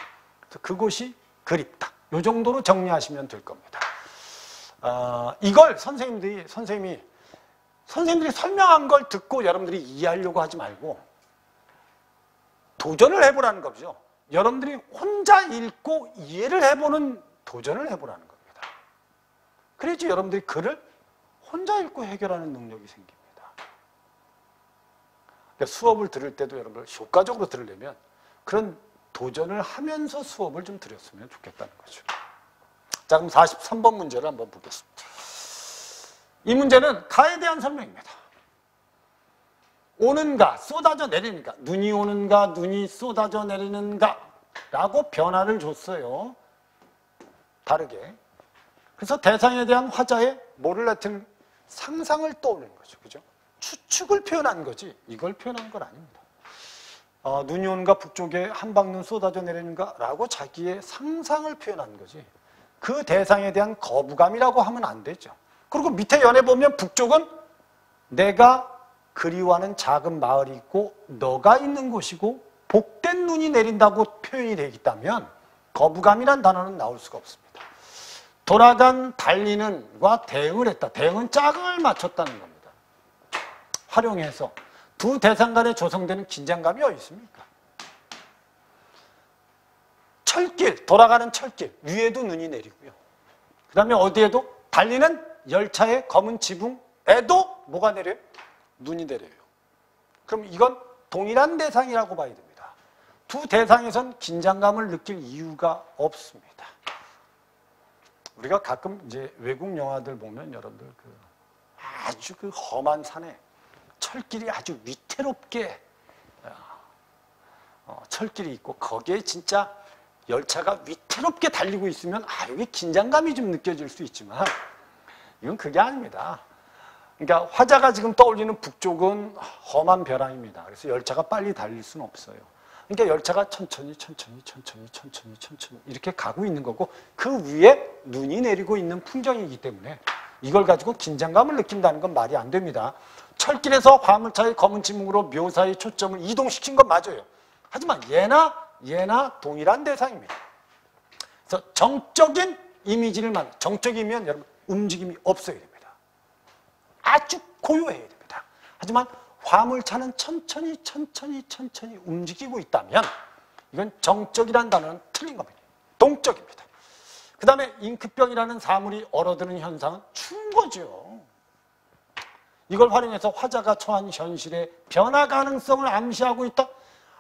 그래서 그곳이 그립다. 이 정도로 정리하시면 될 겁니다. 이걸 선생님들이 설명한 걸 듣고 여러분들이 이해하려고 하지 말고 도전을 해보라는 거죠. 여러분들이 혼자 읽고 이해를 해보는 도전을 해보라는 겁니다. 그래야지 여러분들이 글을 혼자 읽고 해결하는 능력이 생깁니다. 그러니까 수업을 들을 때도 여러분들 효과적으로 들으려면 그런 도전을 하면서 수업을 좀 들었으면 좋겠다는 거죠. 자, 그럼 43번 문제를 한번 보겠습니다. 이 문제는 가에 대한 설명입니다. 오는가, 쏟아져 내리는가, 눈이 오는가, 눈이 쏟아져 내리는가 라고 변화를 줬어요. 다르게. 그래서 대상에 대한 화자의 뭐를 나타내는 상상을 떠올리는 거죠. 그죠? 추측을 표현한 거지 이걸 표현한 건 아닙니다. 눈이 오는가, 북쪽에 한방눈 쏟아져 내리는가 라고 자기의 상상을 표현한 거지 그 대상에 대한 거부감이라고 하면 안 되죠. 그리고 밑에 연에 보면 북쪽은 내가 그리워하는 작은 마을이 있고 너가 있는 곳이고 복된 눈이 내린다고 표현이 되기 때문에 거부감이란 단어는 나올 수가 없습니다. 돌아간 달리는과 대응을 했다. 대응은 짝을 맞췄다는 겁니다. 활용해서 두 대상 간에 조성되는 긴장감이 어디 있습니까? 철길, 돌아가는 철길 위에도 눈이 내리고요. 그 다음에 어디에도 달리는 열차의 검은 지붕에도 뭐가 내려요? 눈이 내려요. 그럼 이건 동일한 대상이라고 봐야 됩니다. 두 대상에선 긴장감을 느낄 이유가 없습니다. 우리가 가끔 이제 외국 영화들 보면 여러분들 아주 그 험한 산에 철길이 아주 위태롭게 철길이 있고 거기에 진짜 열차가 위태롭게 달리고 있으면 여기 긴장감이 좀 느껴질 수 있지만 이건 그게 아닙니다. 그러니까 화자가 지금 떠올리는 북쪽은 험한 벼랑입니다. 그래서 열차가 빨리 달릴 수는 없어요. 그러니까 열차가 천천히 이렇게 가고 있는 거고 그 위에 눈이 내리고 있는 풍경이기 때문에 이걸 가지고 긴장감을 느낀다는 건 말이 안 됩니다. 철길에서 화물차의 검은 지붕으로 묘사의 초점을 이동시킨 건 맞아요. 하지만 얘나 동일한 대상입니다. 그래서 정적인 이미지를 정적이면 여러분 움직임이 없어야 됩니다. 아주 고요해야 됩니다. 하지만 화물차는 천천히 움직이고 있다면 이건 정적이라는 단어는 틀린 겁니다. 동적입니다. 그 다음에 잉크병이라는 사물이 얼어드는 현상은 추운 거죠. 이걸 활용해서 화자가 처한 현실의 변화 가능성을 암시하고 있다.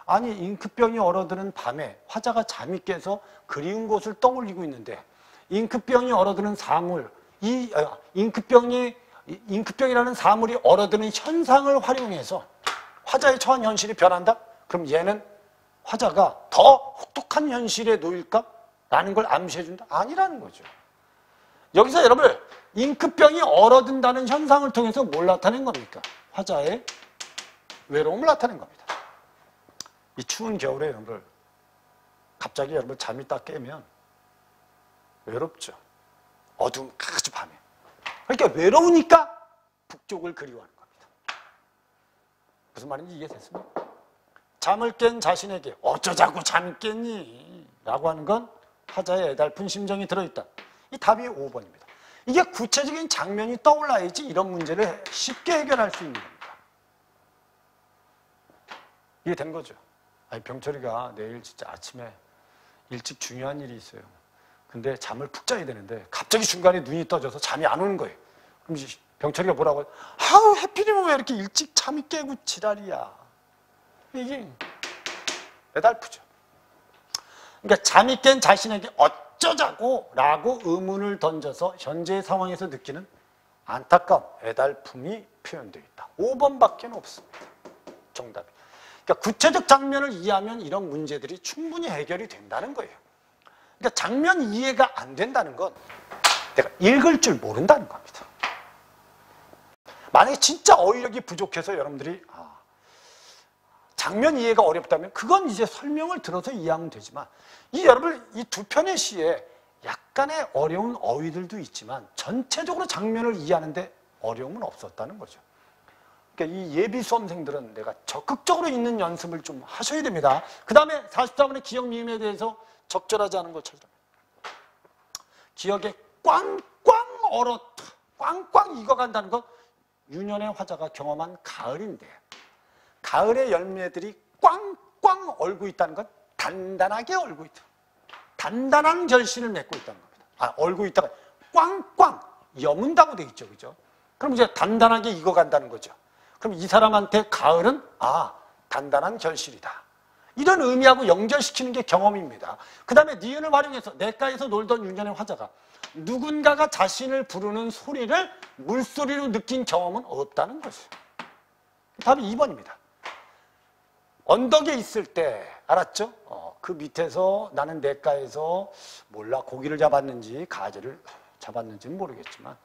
아니 잉크병이 얼어드는 밤에 화자가 잠이 깨서 그리운 곳을 떠올리고 있는데 잉크병이 얼어드는 사물, 잉크병이라는 사물이 얼어드는 현상을 활용해서 화자의 처한 현실이 변한다? 그럼 얘는 화자가 더 혹독한 현실에 놓일까? 라는 걸 암시해준다? 아니라는 거죠. 여기서 여러분 잉크병이 얼어든다는 현상을 통해서 뭘 나타낸 겁니까? 화자의 외로움을 나타낸 겁니다. 이 추운 겨울에 여러분 갑자기 여러분 잠이 딱 깨면 외롭죠. 어두운 아주 밤에. 그러니까 외로우니까 북쪽을 그리워하는 겁니다. 무슨 말인지 이해됐습니까? 잠을 깬 자신에게 어쩌자고 잠이 깼니? 라고 하는 건 화자의 애달픈 심정이 들어있다. 이 답이 5번입니다. 이게 구체적인 장면이 떠올라야지 이런 문제를 쉽게 해결할 수 있는 겁니다. 이해된 거죠? 아니, 병철이가 내일 진짜 아침에 일찍 중요한 일이 있어요. 근데 잠을 푹 자야 되는데 갑자기 중간에 눈이 떠져서 잠이 안 오는 거예요. 그럼 병철이가 뭐라고 해요? 아우 해필이면 왜 이렇게 일찍 잠이 깨고 지랄이야. 이게 애달프죠. 그러니까 잠이 깬 자신에게 어쩌자고 라고 의문을 던져서 현재 상황에서 느끼는 안타까움, 애달픔이 표현되어 있다. 5번밖에 없습니다. 정답이. 그러니까 구체적 장면을 이해하면 이런 문제들이 충분히 해결이 된다는 거예요. 그러니까 장면 이해가 안 된다는 건 내가 읽을 줄 모른다는 겁니다. 만약에 진짜 어휘력이 부족해서 여러분들이 장면 이해가 어렵다면 그건 이제 설명을 들어서 이해하면 되지만 여러분 이 두 편의 시에 약간의 어려운 어휘들도 있지만 전체적으로 장면을 이해하는데 어려움은 없었다는 거죠. 그러니까 이 예비 수험생들은 내가 적극적으로 읽는 연습을 좀 하셔야 됩니다. 그 다음에 44번의 기억 미음에 대해서 적절하지 않은 걸 찾으라. 기억에 꽝꽝 얼었다. 꽝꽝 익어간다는 건 유년의 화자가 경험한 가을인데 가을의 열매들이 꽝꽝 얼고 있다는 건 단단하게 얼고 있다. 단단한 결실을 맺고 있다는 겁니다. 얼고 있다가 꽝꽝 여문다고 돼 있죠. 그죠? 그럼 이제 단단하게 익어간다는 거죠. 그럼 이 사람한테 가을은 단단한 결실이다. 이런 의미하고 연결시키는 게 경험입니다. 그 다음에 니은을 활용해서 냇가에서 놀던 유년의 화자가 누군가가 자신을 부르는 소리를 물소리로 느낀 경험은 없다는 거죠. 답이 2번입니다. 언덕에 있을 때 알았죠? 그 밑에서 나는 냇가에서 몰라 고기를 잡았는지 가지를 잡았는지는 모르겠지만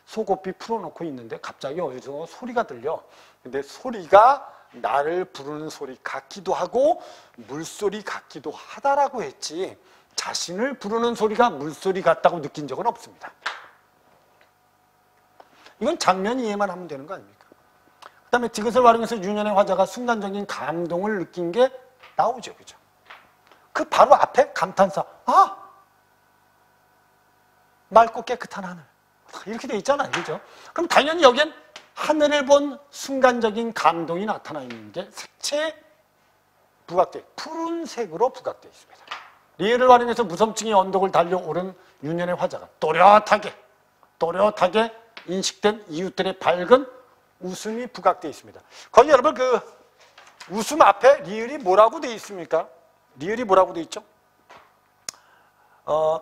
속옷비 풀어놓고 있는데 갑자기 어디서 소리가 들려. 근데 소리가 나를 부르는 소리 같기도 하고 물소리 같기도 하다라고 했지 자신을 부르는 소리가 물소리 같다고 느낀 적은 없습니다. 이건 장면 이해만 하면 되는 거 아닙니까? 그 다음에 디귿을 활용해서 유년의 화자가 순간적인 감동을 느낀 게 나오죠. 그죠? 그 바로 앞에 감탄사. 맑고 깨끗한 하늘. 이렇게 돼 있잖아요. 그죠? 그럼 당연히 여기엔 하늘을 본 순간적인 감동이 나타나 있는 게 색채에 부각돼, 푸른색으로 부각되어 있습니다. 리을을 활용해서 무섬증이 언덕을 달려오른 유년의 화자가 또렷하게 인식된 이웃들의 밝은 웃음이 부각되어 있습니다. 거기 여러분 그 웃음 앞에 리을이 뭐라고 되어 있습니까? 리을이 뭐라고 되어 있죠?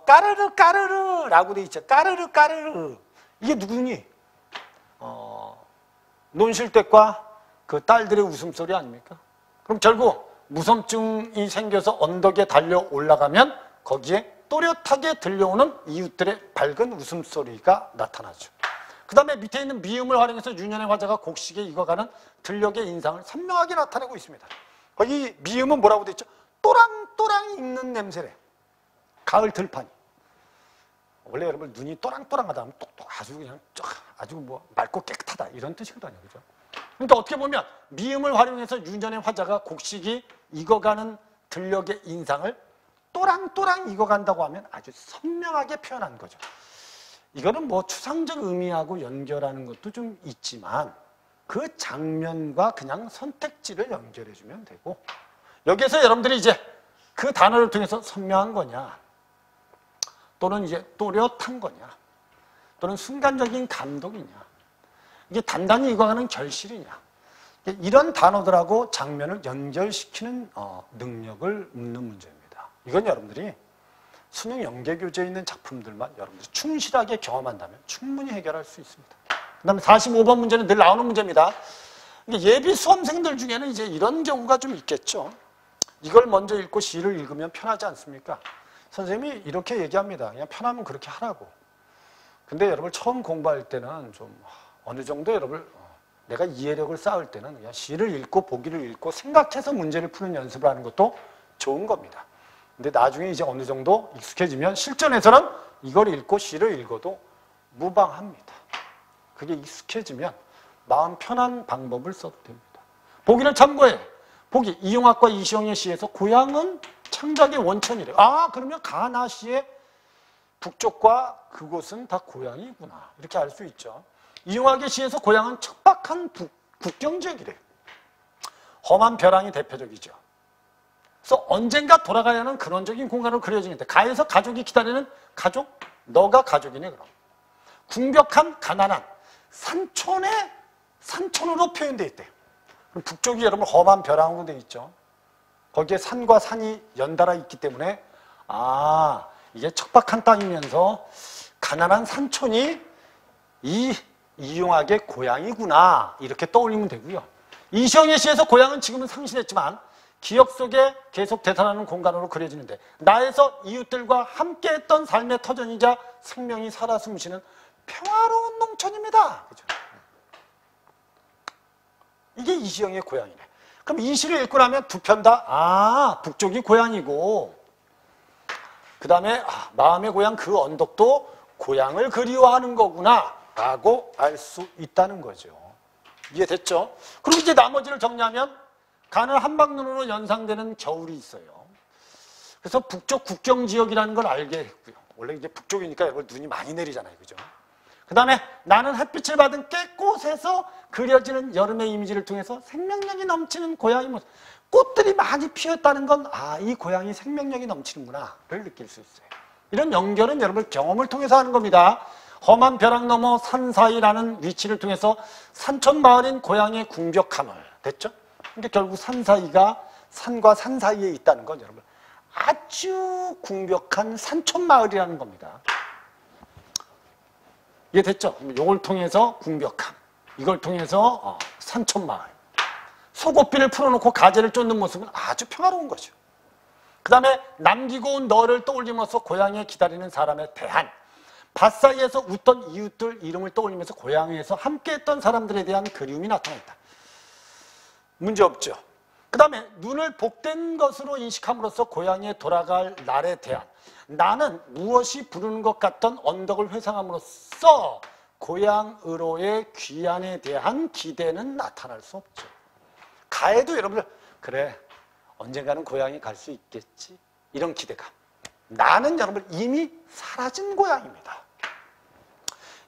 까르르 까르르라고 되어 있죠. 까르르 까르르. 이게 누구니? 논실댁과 그 딸들의 웃음소리 아닙니까? 그럼 결국 무섬증이 생겨서 언덕에 달려 올라가면 거기에 또렷하게 들려오는 이웃들의 밝은 웃음소리가 나타나죠. 그 다음에 밑에 있는 미음을 활용해서 유년의 화자가 곡식에 익어가는 들녘의 인상을 선명하게 나타내고 있습니다. 거기 미음은 뭐라고 되어 있죠? 또랑또랑 익는 냄새래. 가을 들판이. 원래 여러분 눈이 또랑또랑하다 하면 똑똑 아주 그냥 아주 뭐 맑고 깨끗하다 이런 뜻이거든요. 그죠? 그러니까 어떻게 보면 미음을 활용해서 유년의 화자가 곡식이 익어가는 들녘의 인상을 또랑또랑 익어간다고 하면 아주 선명하게 표현한 거죠. 이거는 뭐 추상적 의미하고 연결하는 것도 좀 있지만 그 장면과 그냥 선택지를 연결해주면 되고 여기에서 여러분들이 이제 그 단어를 통해서 선명한 거냐 또는 이제 또렷한 거냐 또는 순간적인 감동이냐 이게 단단히 익어가는 결실이냐 이런 단어들하고 장면을 연결시키는 능력을 묻는 문제입니다. 이건 여러분들이 수능 연계교재에 있는 작품들만 여러분들이 충실하게 경험한다면 충분히 해결할 수 있습니다. 그 다음에 45번 문제는 늘 나오는 문제입니다. 예비 수험생들 중에는 이제 이런 경우가 좀 있겠죠. 이걸 먼저 읽고 시를 읽으면 편하지 않습니까? 선생님이 이렇게 얘기합니다. 그냥 편하면 그렇게 하라고. 근데 여러분 처음 공부할 때는 좀 어느 정도 여러분 내가 이해력을 쌓을 때는 그냥 시를 읽고 보기를 읽고 생각해서 문제를 푸는 연습을 하는 것도 좋은 겁니다. 근데 나중에 이제 어느 정도 익숙해지면 실전에서는 이걸 읽고 시를 읽어도 무방합니다. 그게 익숙해지면 마음 편한 방법을 써도 됩니다. 보기를 참고해. 보기 이용학과 이시영의 시에서 고향은 창작의 원천이래. 그러면 가나시의 북쪽과 그곳은 다 고향이구나. 이렇게 알 수 있죠. 이용학의 시에서 고향은 척박한 국경지역이래. 험한 벼랑이 대표적이죠. 그래서 언젠가 돌아가야 하는 근원적인 공간으로 그려지는데 가에서 가족이 기다리는 가족? 너가 가족이네 그럼. 궁벽한 가난한 산촌으로 표현되어 있대요. 그럼 북쪽이 여러분 험한 벼랑으로 되어 있죠. 거기에 산과 산이 연달아 있기 때문에 이게 척박한 땅이면서 가난한 산촌이 이 이용학의 고향이구나 이렇게 떠올리면 되고요. 이시영의 시에서 고향은 지금은 상실했지만 기억 속에 계속 되살아나는 공간으로 그려지는데 나에서 이웃들과 함께했던 삶의 터전이자 생명이 살아 숨쉬는 평화로운 농촌입니다. 그죠? 이게 이시영의 고향이네. 그럼 이 시를 읽고 나면 두 편 다 북쪽이 고향이고 그 다음에 마음의 고향 그 언덕도 고향을 그리워하는 거구나 라고 알 수 있다는 거죠. 이해됐죠? 그리고 이제 나머지를 정리하면 가는 한방눈으로 연상되는 겨울이 있어요. 그래서 북쪽 국경지역이라는 걸 알게 했고요. 원래 이제 북쪽이니까 여기 눈이 많이 내리잖아요. 그죠? 그 다음에 나는 햇빛을 받은 깨꽃에서 그려지는 여름의 이미지를 통해서 생명력이 넘치는 고향의 모습. 꽃들이 많이 피었다는 건 이 고향이 생명력이 넘치는구나를 느낄 수 있어요. 이런 연결은 여러분 경험을 통해서 하는 겁니다. 험한 벼락 너머 산 사이라는 위치를 통해서 산촌 마을인 고향의 궁벽함을 됐죠? 근데 결국 산 사이가 산과 산 사이에 있다는 건 여러분 아주 궁벽한 산촌 마을이라는 겁니다. 이해됐죠? 이걸 통해서 궁벽함, 이걸 통해서 산촌 마을. 속옷비를 풀어놓고 가재를 쫓는 모습은 아주 평화로운 거죠. 그 다음에 남기고 온 너를 떠올리면서 고향에 기다리는 사람의 대한, 밭 사이에서 웃던 이웃들 이름을 떠올리면서 고향에서 함께했던 사람들에 대한 그리움이 나타났다. 문제 없죠. 그 다음에 눈을 복된 것으로 인식함으로써 고향에 돌아갈 날에 대한, 나는 무엇이 부르는 것 같던 언덕을 회상함으로써 고향으로의 귀환에 대한 기대는 나타날 수 없죠. 가해도 여러분들 그래 언젠가는 고향에 갈 수 있겠지 이런 기대감. 나는 여러분 이미 사라진 고향입니다.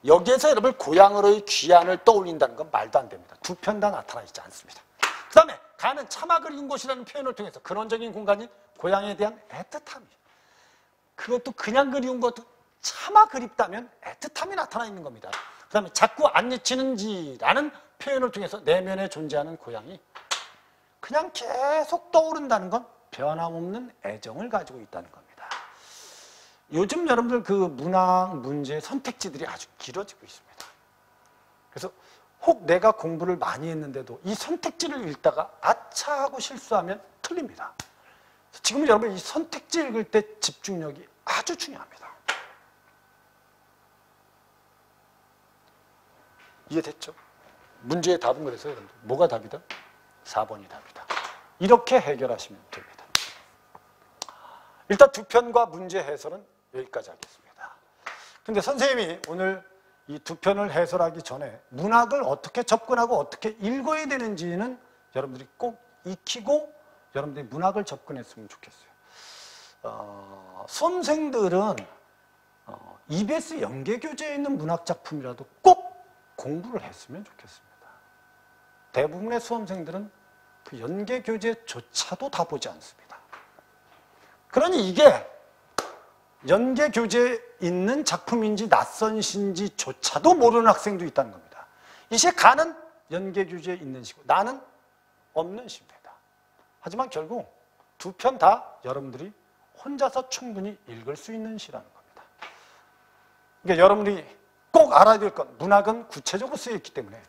여기에서 여러분 고향으로의 귀환을 떠올린다는 건 말도 안 됩니다. 두 편 다 나타나 있지 않습니다. 그 다음에 가는 차마 그리운 곳이라는 표현을 통해서 근원적인 공간인 고향에 대한 애틋함이, 그것도 그냥 그리운 것도 차마 그립다면 애틋함이 나타나 있는 겁니다. 그 다음에 자꾸 안 잊히는지라는 표현을 통해서 내면에 존재하는 고향이 그냥 계속 떠오른다는 건 변함없는 애정을 가지고 있다는 겁니다. 요즘 여러분들 그 문학 문제 선택지들이 아주 길어지고 있습니다. 그래서 혹 내가 공부를 많이 했는데도 이 선택지를 읽다가 아차 하고 실수하면 틀립니다. 지금 여러분 이 선택지 읽을 때 집중력이 아주 중요합니다. 이해됐죠? 문제의 답은 그래서 여러분들 뭐가 답이다? 4번이 답이다. 이렇게 해결하시면 됩니다. 일단 두 편과 문제 해설은 여기까지 하겠습니다. 근데 선생님이 오늘 이 두 편을 해설하기 전에 문학을 어떻게 접근하고 어떻게 읽어야 되는지는 여러분들이 꼭 익히고 여러분들이 문학을 접근했으면 좋겠어요. 수험생들은 EBS 연계교재에 있는 문학작품이라도 꼭 공부를 했으면 좋겠습니다. 대부분의 수험생들은 그 연계교재조차도 다 보지 않습니다. 그러니 이게 연계교재에 있는 작품인지 낯선 시인지조차도 모르는 학생도 있다는 겁니다. 이 시에 가는 연계교재에 있는 시고 나는 없는 시입니다. 하지만 결국 두 편 다 여러분들이 혼자서 충분히 읽을 수 있는 시라는 겁니다. 그러니까 여러분들이 꼭 알아야 될 건 문학은 구체적으로 쓰여 있기 때문에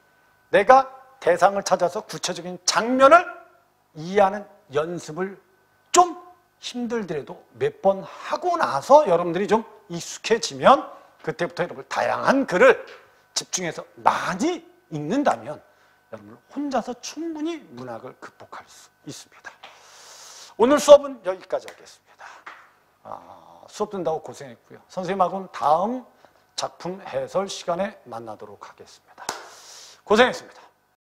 내가 대상을 찾아서 구체적인 장면을 이해하는 연습을 좀 힘들더라도 몇 번 하고 나서 여러분들이 좀 익숙해지면 그때부터 여러분 다양한 글을 집중해서 많이 읽는다면 여러분 혼자서 충분히 문학을 극복할 수 있습니다. 오늘 수업은 여기까지 하겠습니다. 수업 듣는다고 고생했고요. 선생님하고는 다음 작품 해설 시간에 만나도록 하겠습니다. 고생했습니다.